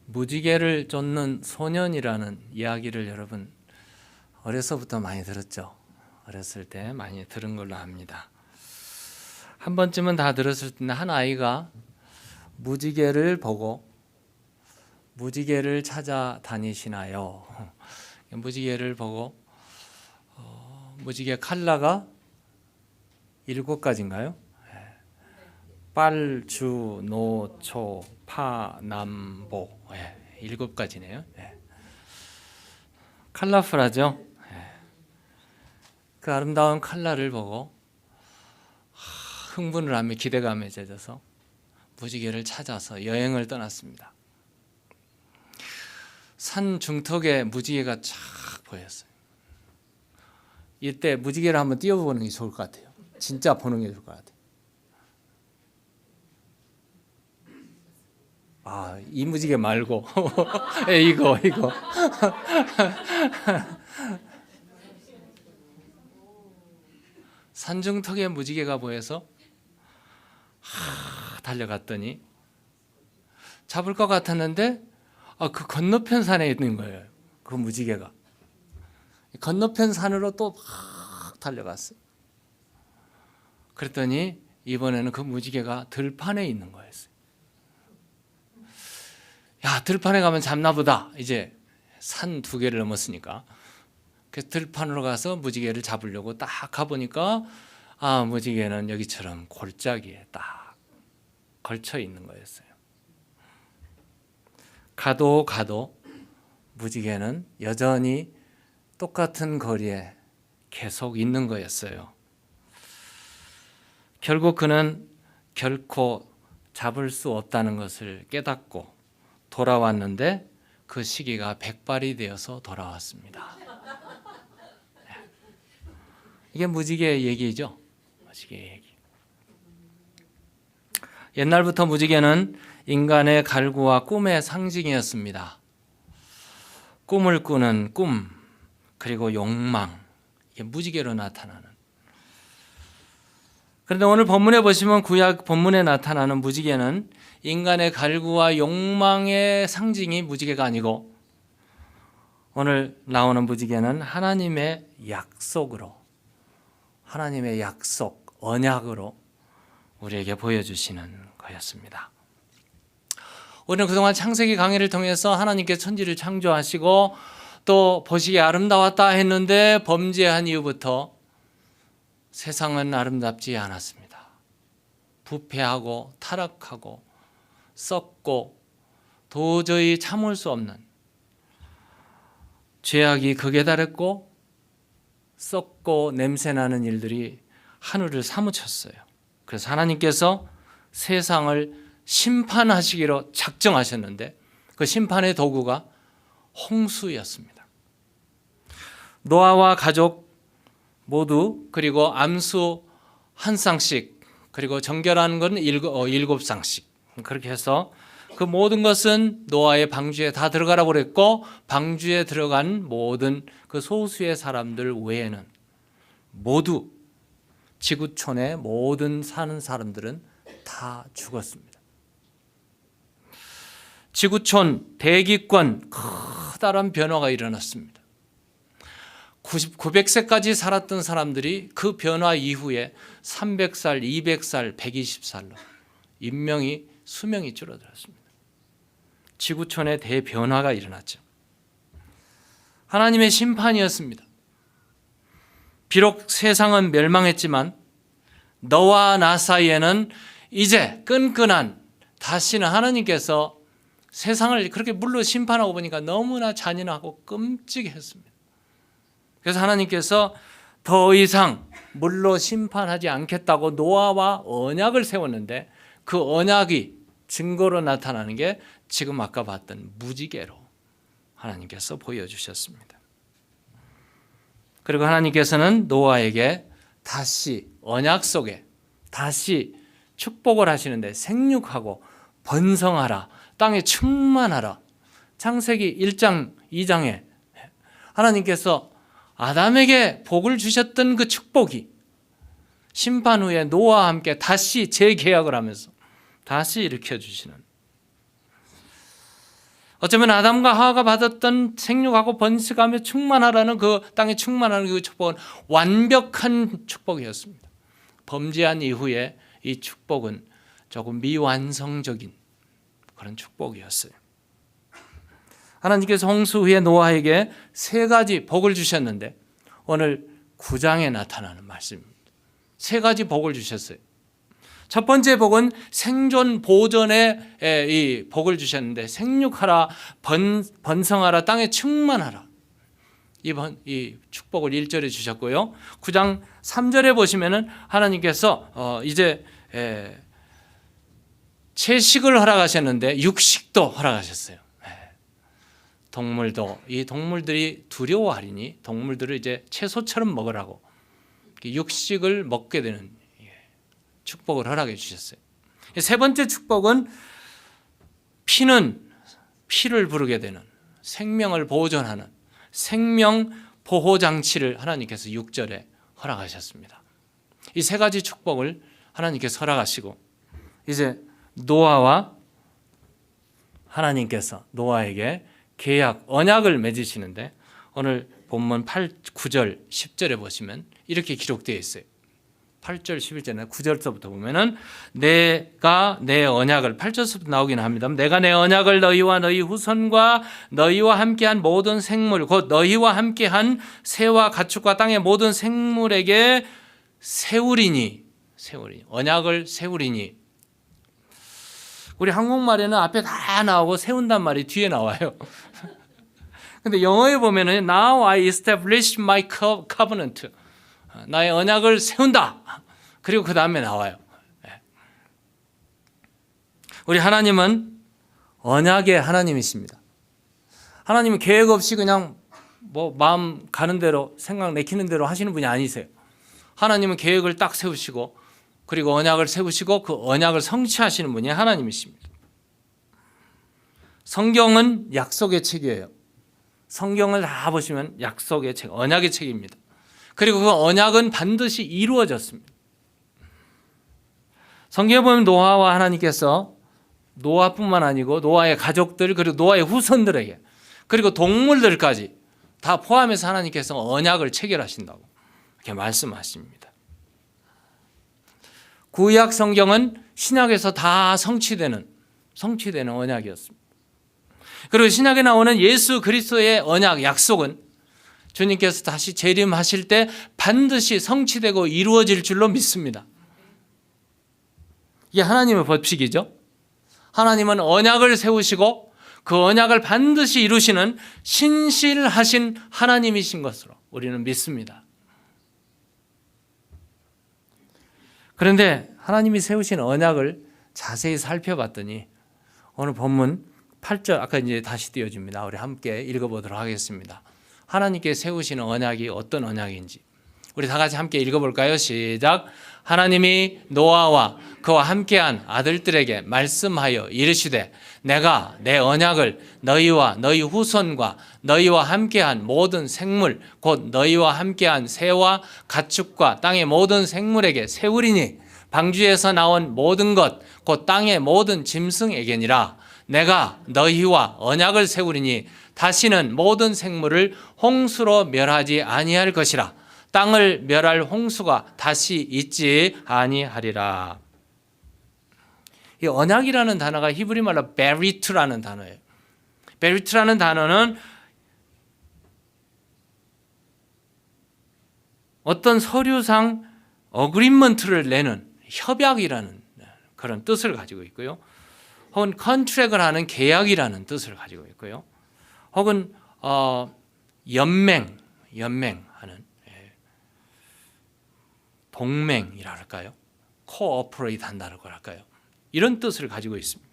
무지개를 쫓는 소년이라는 이야기를 여러분 어려서부터 많이 들었죠. 어렸을 때 많이 들은 걸로 압니다. 한 번쯤은 다 들었을 텐데, 한 아이가 무지개를 보고 무지개를 찾아다니시나요? 무지개를 보고 무지개 컬러가 7가지인가요? 빨, 주, 노, 초, 파, 남, 보. 7가지네요. 컬러풀하죠? 그 아름다운 컬러를 보고 흥분을 하며 기대감에 젖어서 무지개를 찾아서 여행을 떠났습니다. 산 중턱에 무지개가 쫙 보였어요. 이때 무지개를 한번 띄워보는 게 좋을 것 같아요. 진짜 보는 게 좋을 것 같아요. 이 무지개 말고 이거 산중턱에 무지개가 보여서 달려갔더니 잡을 것 같았는데 그 건너편 산에 있는 거예요. 그 무지개가 건너편 산으로 또 막 달려갔어요. 그랬더니 이번에는 그 무지개가 들판에 있는 거였어요. 야, 들판에 가면 잡나 보다. 이제 산 2개를 넘었으니까. 그래서 들판으로 가서 무지개를 잡으려고 딱 가보니까 무지개는 여기처럼 골짜기에 딱 걸쳐 있는 거였어요. 가도 무지개는 여전히 똑같은 거리에 계속 있는 거였어요. 결국 그는 결코 잡을 수 없다는 것을 깨닫고 돌아왔는데 그 시기가 백발이 되어서 돌아왔습니다. 이게 무지개 얘기죠. 무지개 얘기. 옛날부터 무지개는 인간의 갈구와 꿈의 상징이었습니다. 꿈을 꾸는 꿈, 그리고 욕망, 이게 무지개로 나타나는. 그런데 오늘 본문에 보시면 구약 본문에 나타나는 무지개는 인간의 갈구와 욕망의 상징이 무지개가 아니고, 오늘 나오는 무지개는 하나님의 약속으로, 하나님의 약속, 언약으로 우리에게 보여주시는 거였습니다. 우리는 그동안 창세기 강의를 통해서 하나님께 천지를 창조하시고 또 보시기에 아름다웠다 했는데 범죄한 이후부터 세상은 아름답지 않았습니다. 부패하고 타락하고 썩고 도저히 참을 수 없는 죄악이 극에 달했고 썩고 냄새나는 일들이 하늘을 사무쳤어요. 그래서 하나님께서 세상을 심판하시기로 작정하셨는데 그 심판의 도구가 홍수였습니다. 노아와 가족 모두, 그리고 암수 1쌍씩, 그리고 정결한 건 7쌍씩, 그렇게 해서 그 모든 것은 노아의 방주에 다 들어가라고 그랬고, 방주에 들어간 모든 그 소수의 사람들 외에는 모두 지구촌의 모든 사는 사람들은 다 죽었습니다. 지구촌 대기권 커다란 변화가 일어났습니다. 900세까지 살았던 사람들이 그 변화 이후에 300살, 200살, 120살로 수명이 줄어들었습니다. 지구촌의 대변화가 일어났죠. 하나님의 심판이었습니다. 비록 세상은 멸망했지만 너와 나 사이에는 이제 끈끈한, 다시는 하나님께서 세상을 그렇게 물로 심판하고 보니까 너무나 잔인하고 끔찍했습니다. 그래서 하나님께서 더 이상 물로 심판하지 않겠다고 노아와 언약을 세웠는데, 그 언약이 증거로 나타나는 게 지금 아까 봤던 무지개로 하나님께서 보여주셨습니다. 그리고 하나님께서는 노아에게 다시 언약 속에 다시 축복을 하시는데, 생육하고 번성하라, 땅에 충만하라. 창세기 1장 2장에 하나님께서 아담에게 복을 주셨던 그 축복이 심판 후에 노아와 함께 다시 재계약을 하면서 다시 일으켜 주시는. 어쩌면 아담과 하와가 받았던 생육하고 번식하며 충만하라는 그 땅에 충만하는 그 축복은 완벽한 축복이었습니다. 범죄한 이후에 이 축복은 조금 미완성적인 그런 축복이었어요. 하나님께서 홍수 후에 노아에게 세 가지 복을 주셨는데 오늘 9장에 나타나는 말씀입니다. 세 가지 복을 주셨어요. 첫 번째 복은 생존 보존의 이 복을 주셨는데 생육하라, 번성하라, 땅에 충만하라. 이 축복을 1절에 주셨고요. 9장 3절에 보시면은 하나님께서 이제 채식을 허락하셨는데 육식도 허락하셨어요. 동물도 이 동물들이 두려워하리니 동물들을 이제 채소처럼 먹으라고 육식을 먹게 되는 축복을 허락해 주셨어요. 세 번째 축복은 피를 부르게 되는 생명을 보존하는 생명 보호 장치를 하나님께서 6절에 허락하셨습니다. 이 세 가지 축복을 하나님께서 허락하시고 이제 노아와 하나님께서 노아에게 계약, 언약을 맺으시는데 오늘 본문 9절, 10절에 보시면 이렇게 기록되어 있어요. 8절, 11절에 9절서부터 보면은 내가 내 언약을 8절서부터 나오긴 합니다. 내가 내 언약을 너희와 너희 후손과 너희와 함께한 모든 생물 곧 너희와 함께한 새와 가축과 땅의 모든 생물에게 세우리니 언약을 세우리니 우리 한국말에는 앞에 다 나오고 세운단 말이 뒤에 나와요. 근데 영어에 보면은 Now I establish my covenant. 나의 언약을 세운다. 그리고 그 다음에 나와요. 우리 하나님은 언약의 하나님이십니다. 하나님은 계획 없이 그냥 뭐 마음 가는 대로 생각 내키는 대로 하시는 분이 아니세요. 하나님은 계획을 딱 세우시고 그리고 언약을 세우시고 그 언약을 성취하시는 분이 하나님이십니다. 성경은 약속의 책이에요. 성경을 다 보시면 약속의 책, 언약의 책입니다. 그리고 그 언약은 반드시 이루어졌습니다. 성경에 보면 노아와 하나님께서 노아뿐만 아니고 노아의 가족들 그리고 노아의 후손들에게 그리고 동물들까지 다 포함해서 하나님께서 언약을 체결하신다고 이렇게 말씀하십니다. 구약 성경은 신약에서 다 성취되는 언약이었습니다. 그리고 신약에 나오는 예수 그리스도의 언약 약속은 주님께서 다시 재림하실 때 반드시 성취되고 이루어질 줄로 믿습니다. 이게 하나님의 법칙이죠. 하나님은 언약을 세우시고 그 언약을 반드시 이루시는 신실하신 하나님이신 것으로 우리는 믿습니다. 그런데 하나님이 세우신 언약을 자세히 살펴봤더니 오늘 본문 8절 아까 이제 다시 띄워줍니다. 우리 함께 읽어보도록 하겠습니다. 하나님께 세우시는 언약이 어떤 언약인지 우리 다 같이 함께 읽어볼까요? 시작. 하나님이 노아와 그와 함께한 아들들에게 말씀하여 이르시되 내가 내 언약을 너희와 너희 후손과 너희와 함께한 모든 생물 곧 너희와 함께한 새와 가축과 땅의 모든 생물에게 세우리니 방주에서 나온 모든 것 곧 땅의 모든 짐승에게니라. 내가 너희와 언약을 세우리니 다시는 모든 생물을 홍수로 멸하지 아니할 것이라. 땅을 멸할 홍수가 다시 있지 아니하리라. 이 언약이라는 단어가 히브리 말로 베리트라는 단어예요. 베리트라는 단어는 어떤 서류상 어그리먼트를 내는 협약이라는 그런 뜻을 가지고 있고요. 혹은 컨트랙을 하는 계약이라는 뜻을 가지고 있고요. 혹은 연맹하는 동맹이라 할까요? 코어퍼레이트 한다고 할까요? 이런 뜻을 가지고 있습니다.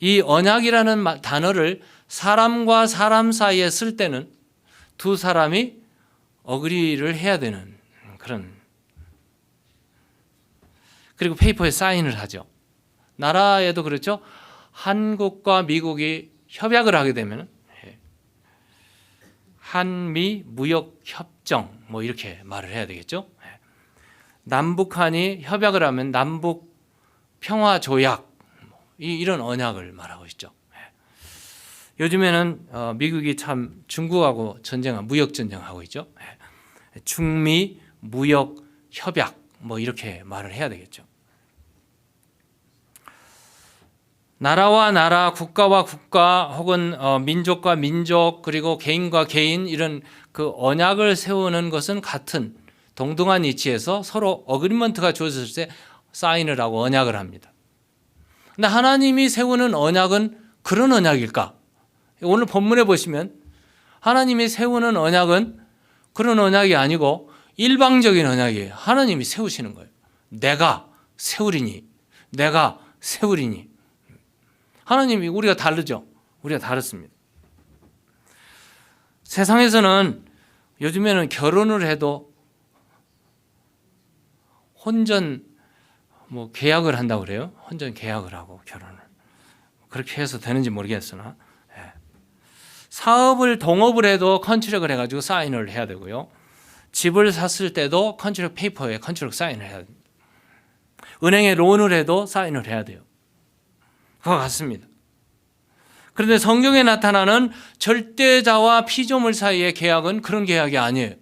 이 언약이라는 단어를 사람과 사람 사이에 쓸 때는 두 사람이 어그리를 해야 되는 그런 그리고 페이퍼에 사인을 하죠. 나라에도 그렇죠. 한국과 미국이 협약을 하게 되면 한미 무역 협정 뭐 이렇게 말을 해야 되겠죠. 남북한이 협약을 하면 남북 평화 조약 이런 언약을 말하고 있죠. 요즘에는 미국이 참 중국하고 무역 전쟁하고 있죠. 중미 무역 협약 뭐 이렇게 말을 해야 되겠죠. 나라와 나라, 국가와 국가, 혹은 민족과 민족, 그리고 개인과 개인, 이런 그 언약을 세우는 것은 같은 동등한 이치에서 서로 어그리먼트가 주어졌을 때 사인을 하고 언약을 합니다. 근데 하나님이 세우는 언약은 그런 언약일까? 오늘 본문에 보시면 하나님이 세우는 언약은 그런 언약이 아니고 일방적인 언약이에요. 하나님이 세우시는 거예요. 내가 세우리니, 내가 세우리니. 하나님이, 우리가 다르죠. 우리가 다릅니다. 세상에서는 요즘에는 결혼을 해도 혼전 계약을 한다고 그래요. 혼전 계약을 하고 결혼을. 그렇게 해서 되는지 모르겠으나, 사업을 동업을 해도 컨트랙을 해가지고 사인을 해야 되고요. 집을 샀을 때도 컨트랙 페이퍼에 컨트랙 사인을 해야 됩니다. 은행에 론을 해도 사인을 해야 돼요. 그와 같습니다. 그런데 성경에 나타나는 절대자와 피조물 사이의 계약은 그런 계약이 아니에요.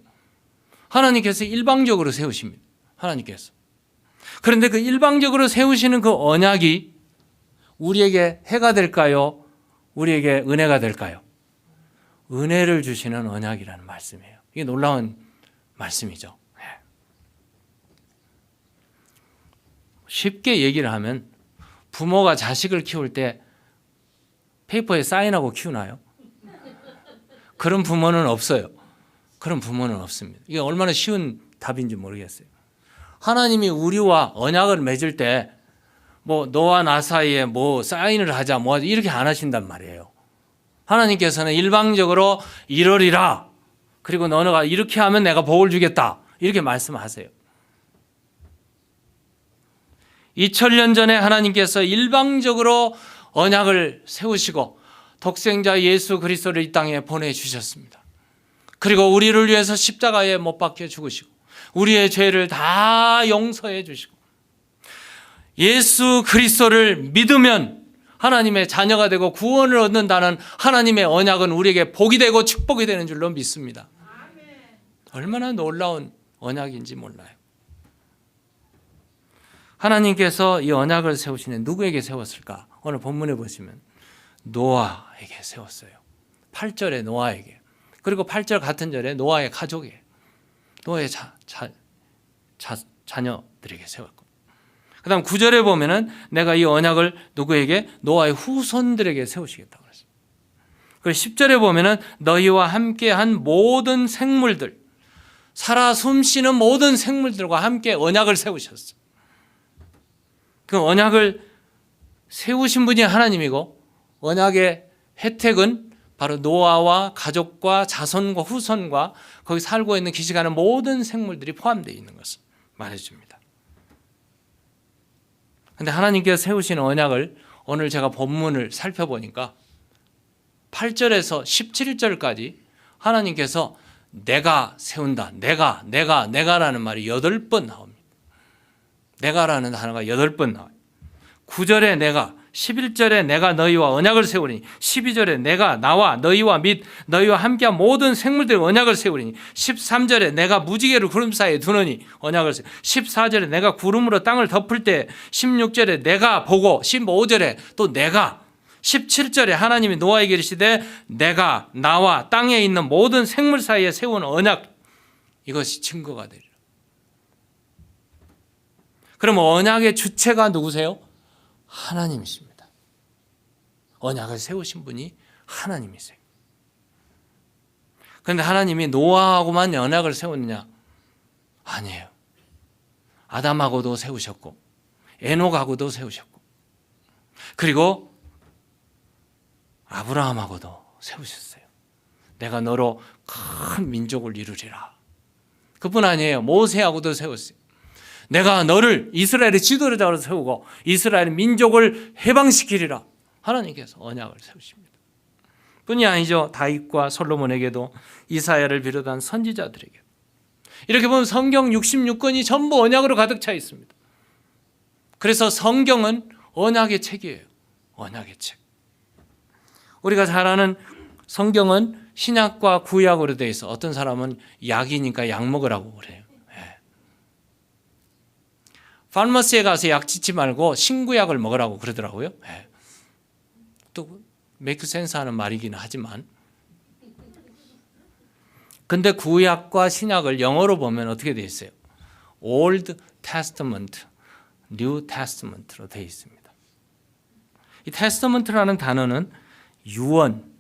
하나님께서 일방적으로 세우십니다. 하나님께서. 그런데 그 일방적으로 세우시는 그 언약이 우리에게 해가 될까요? 우리에게 은혜가 될까요? 은혜를 주시는 언약이라는 말씀이에요. 이게 놀라운 말씀이죠. 쉽게 얘기를 하면 부모가 자식을 키울 때 페이퍼에 사인하고 키우나요? 그런 부모는 없어요. 그런 부모는 없습니다. 이게 얼마나 쉬운 답인지 모르겠어요. 하나님이 우리와 언약을 맺을 때 너와 나 사이에 사인을 하자 이렇게 안 하신단 말이에요. 하나님께서는 일방적으로 이러리라. 그리고 너가 이렇게 하면 내가 복을 주겠다. 이렇게 말씀하세요. 2000년 전에 하나님께서 일방적으로 언약을 세우시고 독생자 예수 그리스도를 이 땅에 보내주셨습니다. 그리고 우리를 위해서 십자가에 못 박혀 죽으시고 우리의 죄를 다 용서해 주시고 예수 그리스도를 믿으면 하나님의 자녀가 되고 구원을 얻는다는 하나님의 언약은 우리에게 복이 되고 축복이 되는 줄로 믿습니다. 얼마나 놀라운 언약인지 몰라요. 하나님께서 이 언약을 세우시는 누구에게 세웠을까? 오늘 본문에 보시면 노아에게 세웠어요. 8절에 노아에게, 그리고 8절 같은 절에 노아의 가족에게, 노아의 자녀들에게 세웠고, 그 다음 9절에 보면은 내가 이 언약을 누구에게? 노아의 후손들에게 세우시겠다고 그랬어요. 그리고 10절에 보면은 너희와 함께한 모든 생물들, 살아 숨쉬는 모든 생물들과 함께 언약을 세우셨어요. 그 언약을 세우신 분이 하나님이고 언약의 혜택은 바로 노아와 가족과 자손과 후손과 거기 살고 있는 기시가는 모든 생물들이 포함되어 있는 것을 말해줍니다. 그런데 하나님께서 세우신 언약을 오늘 제가 본문을 살펴보니까 8절에서 17절까지 하나님께서 내가 세운다, 내가라는 말이 8번 나옵니다. 내가라는 단어가 8번 나와요. 9절에 내가, 11절에 내가 너희와 언약을 세우리니, 12절에 내가 나와 너희와 및 너희와 함께한 모든 생물들의 언약을 세우리니, 13절에 내가 무지개를 구름 사이에 두느니 언약을 세우리니, 14절에 내가 구름으로 땅을 덮을 때, 16절에 내가 보고, 15절에 또 내가, 17절에 하나님이 노아에게 이르시되 내가 나와 땅에 있는 모든 생물 사이에 세운 언약, 이것이 증거가 되리라. 그럼 언약의 주체가 누구세요? 하나님이십니다. 언약을 세우신 분이 하나님이세요. 그런데 하나님이 노아하고만 언약을 세웠느냐? 아니에요. 아담하고도 세우셨고 에녹하고도 세우셨고 그리고 아브라함하고도 세우셨어요. 내가 너로 큰 민족을 이루리라. 그뿐 아니에요. 모세하고도 세웠어요. 내가 너를 이스라엘의 지도자로 세우고 이스라엘 민족을 해방시키리라. 하나님께서 언약을 세우십니다. 뿐이 아니죠. 다윗과 솔로몬에게도, 이사야를 비롯한 선지자들에게. 이렇게 보면 성경 66권이 전부 언약으로 가득 차 있습니다. 그래서 성경은 언약의 책이에요. 언약의 책. 우리가 잘 아는 성경은 신약과 구약으로 되어 있어. 어떤 사람은 약이니까 약 먹으라고 그래요. 파마시에 가서 약 짓지 말고 신구약을 먹으라고 그러더라고요. 또 메이크 센스 하는 말이긴 하지만, 근데 구약과 신약을 영어로 보면 어떻게 되어 있어요? Old Testament, New Testament로 되어 있습니다. 이 Testament라는 단어는 유언,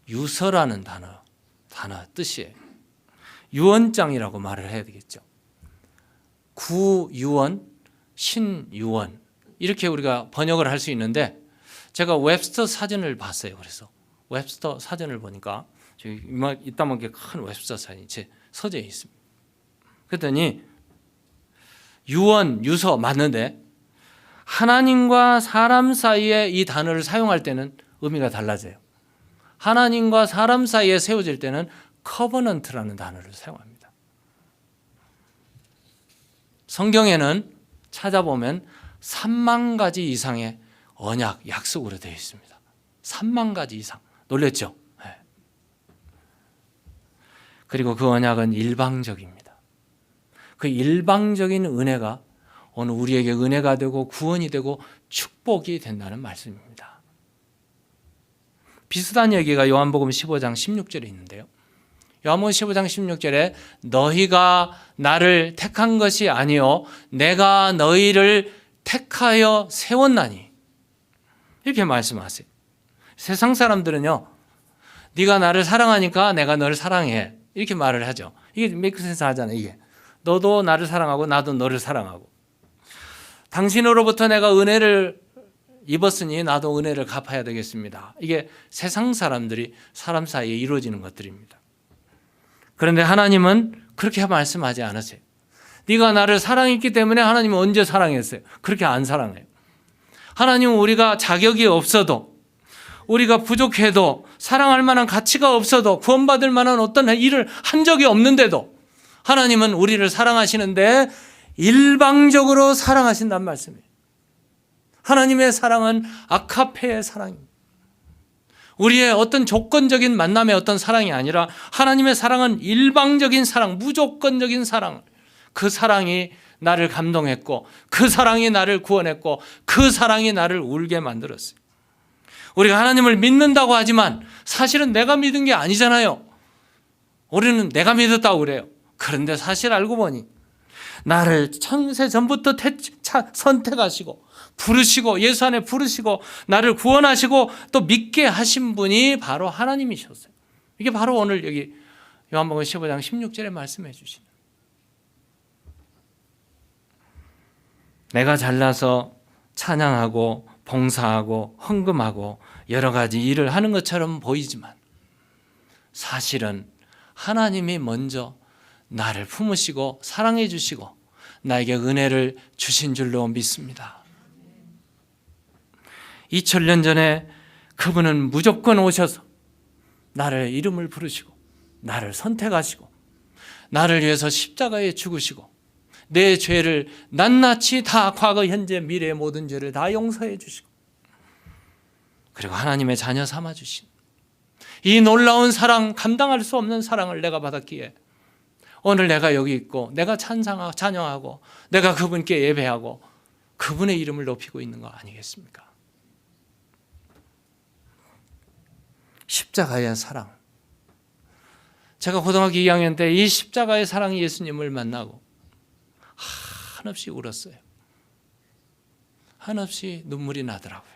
유서라는 단어 뜻이에요. 유언장이라고 말을 해야 되겠죠. 구유언, 신유언 이렇게 우리가 번역을 할 수 있는데, 제가 웹스터 사전을 봤어요. 그래서 웹스터 사전을 보니까 이따만하게 큰 웹스터 사전이 제 서재에 있습니다. 그랬더니 유언, 유서 맞는데 하나님과 사람 사이에 이 단어를 사용할 때는 의미가 달라져요. 하나님과 사람 사이에 세워질 때는 커버넌트라는 단어를 사용합니다. 성경에는 찾아보면 3만 가지 이상의 언약, 약속으로 되어 있습니다. 3만 가지 이상. 놀랬죠? 네. 그리고 그 언약은 일방적입니다. 그 일방적인 은혜가 오늘 우리에게 은혜가 되고 구원이 되고 축복이 된다는 말씀입니다. 비슷한 얘기가 요한복음 15장 16절에 있는데요. 요한복음 15장 16절에 너희가 나를 택한 것이 아니요 내가 너희를 택하여 세웠나니, 이렇게 말씀하세요. 세상 사람들은요, 네가 나를 사랑하니까 내가 너를 사랑해, 이렇게 말을 하죠. 이게 메이크 센스 하잖아요. 이게 너도 나를 사랑하고 나도 너를 사랑하고, 당신으로부터 내가 은혜를 입었으니 나도 은혜를 갚아야 되겠습니다. 이게 세상 사람들이 사람 사이에 이루어지는 것들입니다. 그런데 하나님은 그렇게 말씀하지 않으세요. 네가 나를 사랑했기 때문에 하나님은 언제 사랑했어요? 그렇게 안 사랑해요. 하나님은 우리가 자격이 없어도, 우리가 부족해도, 사랑할 만한 가치가 없어도, 구원받을 만한 어떤 일을 한 적이 없는데도 하나님은 우리를 사랑하시는데 일방적으로 사랑하신다는 말씀이에요. 하나님의 사랑은 아카페의 사랑입니다. 우리의 어떤 조건적인 만남의 어떤 사랑이 아니라 하나님의 사랑은 일방적인 사랑, 무조건적인 사랑. 그 사랑이 나를 감동했고, 그 사랑이 나를 구원했고, 그 사랑이 나를 울게 만들었어요. 우리가 하나님을 믿는다고 하지만 사실은 내가 믿은 게 아니잖아요. 우리는 내가 믿었다고 그래요. 그런데 사실 알고 보니 나를 창세 전부터 선택하시고 부르시고 예수 안에 부르시고 나를 구원하시고 또 믿게 하신 분이 바로 하나님이셨어요. 이게 바로 오늘 여기 요한복음 15장 16절에 말씀해 주시는, 내가 잘나서 찬양하고 봉사하고 헌금하고 여러 가지 일을 하는 것처럼 보이지만 사실은 하나님이 먼저 나를 품으시고 사랑해 주시고 나에게 은혜를 주신 줄로 믿습니다. 2000년 전에 그분은 무조건 오셔서 나를 이름을 부르시고 나를 선택하시고 나를 위해서 십자가에 죽으시고 내 죄를 낱낱이 다 과거 현재 미래의 모든 죄를 다 용서해 주시고 그리고 하나님의 자녀 삼아 주신 이 놀라운 사랑, 감당할 수 없는 사랑을 내가 받았기에 오늘 내가 여기 있고 내가 찬양하고 내가 그분께 예배하고 그분의 이름을 높이고 있는 거 아니겠습니까? 십자가의 사랑. 제가 고등학교 2학년 때 이 십자가의 사랑 예수님을 만나고 한없이 울었어요. 한없이 눈물이 나더라고요.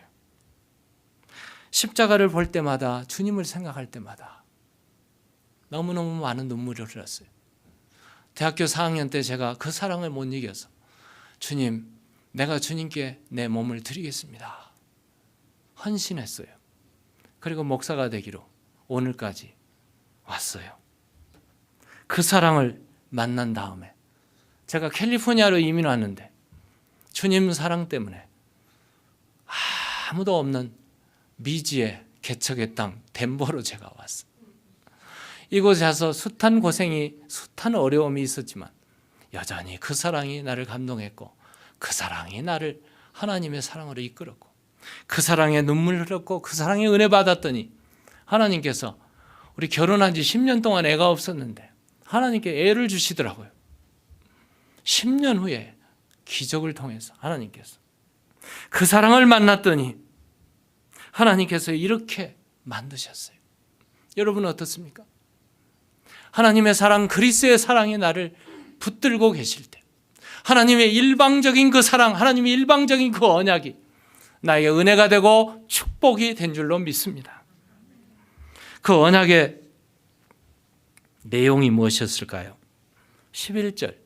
십자가를 볼 때마다, 주님을 생각할 때마다 너무너무 많은 눈물을 흘렸어요. 대학교 4학년 때 제가 그 사랑을 못 이겨서 주님, 내가 주님께 내 몸을 드리겠습니다. 헌신했어요. 그리고 목사가 되기로 오늘까지 왔어요. 그 사랑을 만난 다음에 제가 캘리포니아로 이민 왔는데 주님 사랑 때문에 아무도 없는 미지의 개척의 땅 덴버로 제가 왔어요. 이곳에 와서 숱한 고생이, 숱한 어려움이 있었지만 여전히 그 사랑이 나를 감동했고 그 사랑이 나를 하나님의 사랑으로 이끌었고 그 사랑에 눈물 흘렸고 그 사랑에 은혜 받았더니 하나님께서 우리 결혼한 지 10년 동안 애가 없었는데 하나님께 애를 주시더라고요. 10년 후에 기적을 통해서 하나님께서 그 사랑을 만났더니 하나님께서 이렇게 만드셨어요. 여러분은 어떻습니까? 하나님의 사랑, 그리스도의 사랑이 나를 붙들고 계실 때 하나님의 일방적인 그 사랑, 하나님의 일방적인 그 언약이 나에게 은혜가 되고 축복이 된 줄로 믿습니다. 그 언약의 내용이 무엇이었을까요? 11절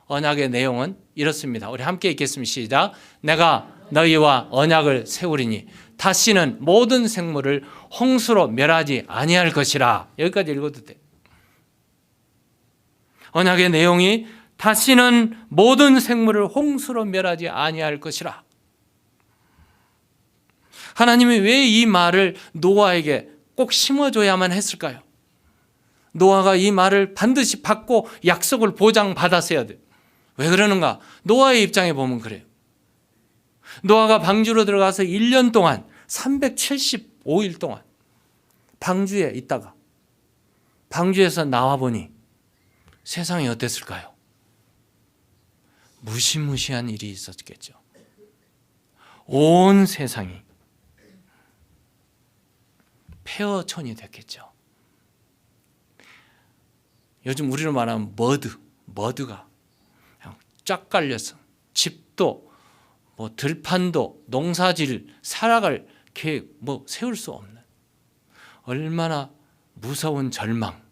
언약의 내용은 이렇습니다. 우리 함께 읽겠습니다. 시작. 내가 너희와 언약을 세우리니 다시는 모든 생물을 홍수로 멸하지 아니할 것이라. 여기까지 읽어도 돼요. 언약의 내용이 다시는 모든 생물을 홍수로 멸하지 아니할 것이라. 하나님이 왜 이 말을 노아에게 꼭 심어줘야만 했을까요? 노아가 이 말을 반드시 받고 약속을 보장받았어야 돼요. 왜 그러는가? 노아의 입장에 보면 그래요. 노아가 방주로 들어가서 1년 동안 375일 동안 방주에 있다가 방주에서 나와보니 세상이 어땠을까요? 무시무시한 일이 있었겠죠. 온 세상이 폐허촌이 됐겠죠. 요즘 우리로 말하면 머드가 그냥 쫙 깔려서 집도 들판도 농사질 살아갈 계획 세울 수 없는 얼마나 무서운 절망,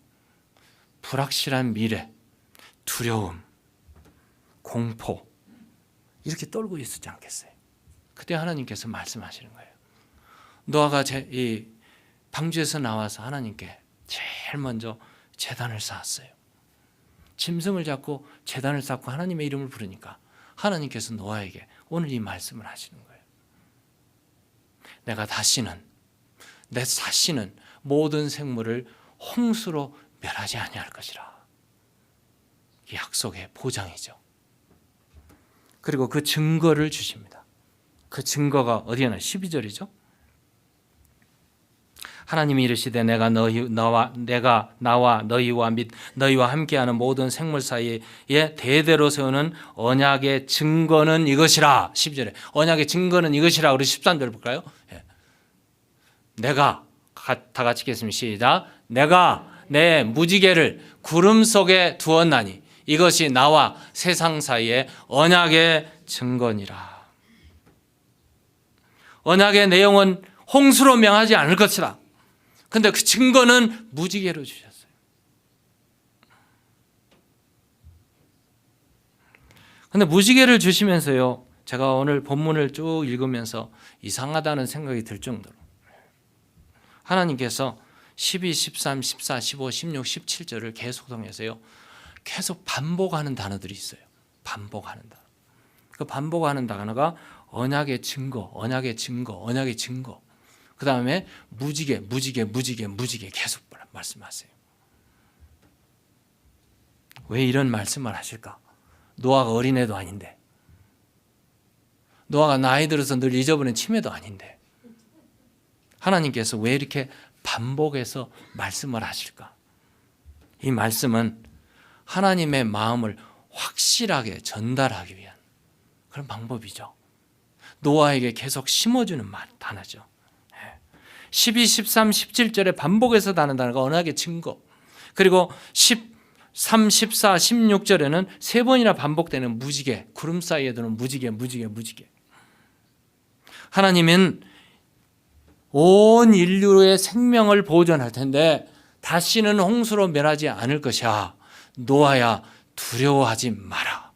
불확실한 미래, 두려움, 공포 이렇게 떨고 있었지 않겠어요? 그때 하나님께서 말씀하시는 거예요. 노아가 이 방주에서 나와서 하나님께 제일 먼저 제단을 쌓았어요. 짐승을 잡고 제단을 쌓고 하나님의 이름을 부르니까 하나님께서 노아에게 오늘 이 말씀을 하시는 거예요. 내가 내 다시는 모든 생물을 홍수로 멸하지 아니할 것이라. 이 약속의 보장이죠. 그리고 그 증거를 주십니다. 그 증거가 어디에나 12절이죠. 하나님이 이르시되 내가 나와 너희와 및 너희와 함께하는 모든 생물 사이에 대대로 세우는 언약의 증거는 이것이라. 12절에 언약의 증거는 이것이라. 우리 13절 볼까요? 내가 다 같이 읽겠습니다. 시작. 내가 내 무지개를 구름 속에 두었나니 이것이 나와 세상 사이에 언약의 증거니라. 언약의 내용은 홍수로 명하지 않을 것이다. 근데 그 증거는 무지개로 주셨어요. 근데 무지개를 주시면서요, 제가 오늘 본문을 쭉 읽으면서 이상하다는 생각이 들 정도로 하나님께서 12, 13, 14, 15, 16, 17절을 계속 통해서요, 계속 반복하는 단어들이 있어요. 반복하는 단어. 그 반복하는 단어가 언약의 증거, 언약의 증거, 언약의 증거. 그 다음에 무지개 계속 말씀하세요. 왜 이런 말씀을 하실까? 노아가 어린애도 아닌데, 노아가 나이 들어서 늘 잊어버린 치매도 아닌데 하나님께서 왜 이렇게 반복해서 말씀을 하실까? 이 말씀은 하나님의 마음을 확실하게 전달하기 위한 그런 방법이죠. 노아에게 계속 심어주는 단어죠. 12, 13, 17절에 반복해서 다는 단어가 언약의 증거, 그리고 13, 14, 16절에는 세 번이나 반복되는 무지개, 구름 사이에 두는 무지개. 하나님은 온 인류의 생명을 보존할 텐데 다시는 홍수로 멸하지 않을 것이야. 노아야, 두려워하지 마라.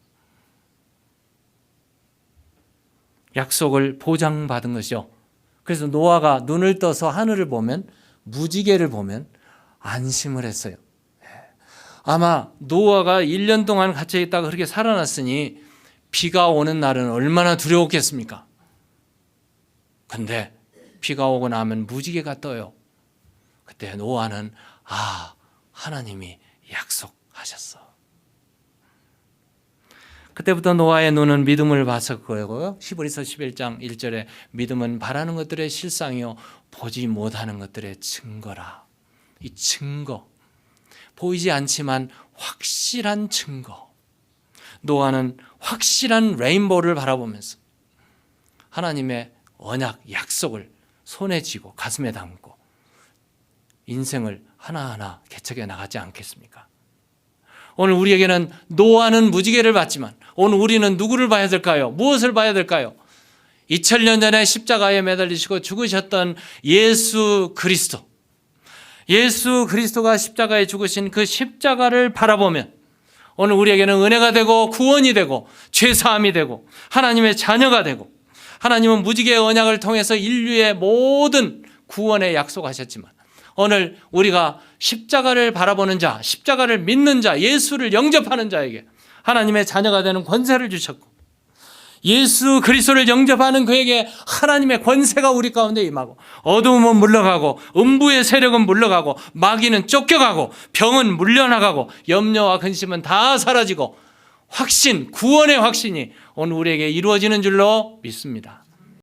약속을 보장받은 것이요. 그래서 노아가 눈을 떠서 하늘을 보면, 무지개를 보면 안심을 했어요. 아마 노아가 1년 동안 갇혀 있다가 그렇게 살아났으니 비가 오는 날은 얼마나 두려웠겠습니까? 근데 비가 오고 나면 무지개가 떠요. 그때 노아는 하나님이 약속하셨어. 그때부터 노아의 눈은 믿음을 봐서 그거고요. 히브리서 11장 1절에 믿음은 바라는 것들의 실상이요 보지 못하는 것들의 증거라. 이 증거, 보이지 않지만 확실한 증거. 노아는 확실한 레인보우를 바라보면서 하나님의 언약, 약속을 손에 쥐고 가슴에 담고 인생을 하나하나 개척해 나가지 않겠습니까? 오늘 우리에게는 노아는 무지개를 봤지만 오늘 우리는 누구를 봐야 될까요? 무엇을 봐야 될까요? 2000년 전에 십자가에 매달리시고 죽으셨던 예수 그리스도. 예수 그리스도가 십자가에 죽으신 그 십자가를 바라보면 오늘 우리에게는 은혜가 되고 구원이 되고 죄사함이 되고 하나님의 자녀가 되고 하나님은 무지개의 언약을 통해서 인류의 모든 구원에 약속하셨지만 오늘 우리가 십자가를 바라보는 자, 십자가를 믿는 자, 예수를 영접하는 자에게 하나님의 자녀가 되는 권세를 주셨고 예수 그리스도를 영접하는 그에게 하나님의 권세가 우리 가운데 임하고 어두움은 물러가고 음부의 세력은 물러가고 마귀는 쫓겨가고 병은 물려나가고 염려와 근심은 다 사라지고 확신, 구원의 확신이 오늘 우리에게 이루어지는 줄로 믿습니다.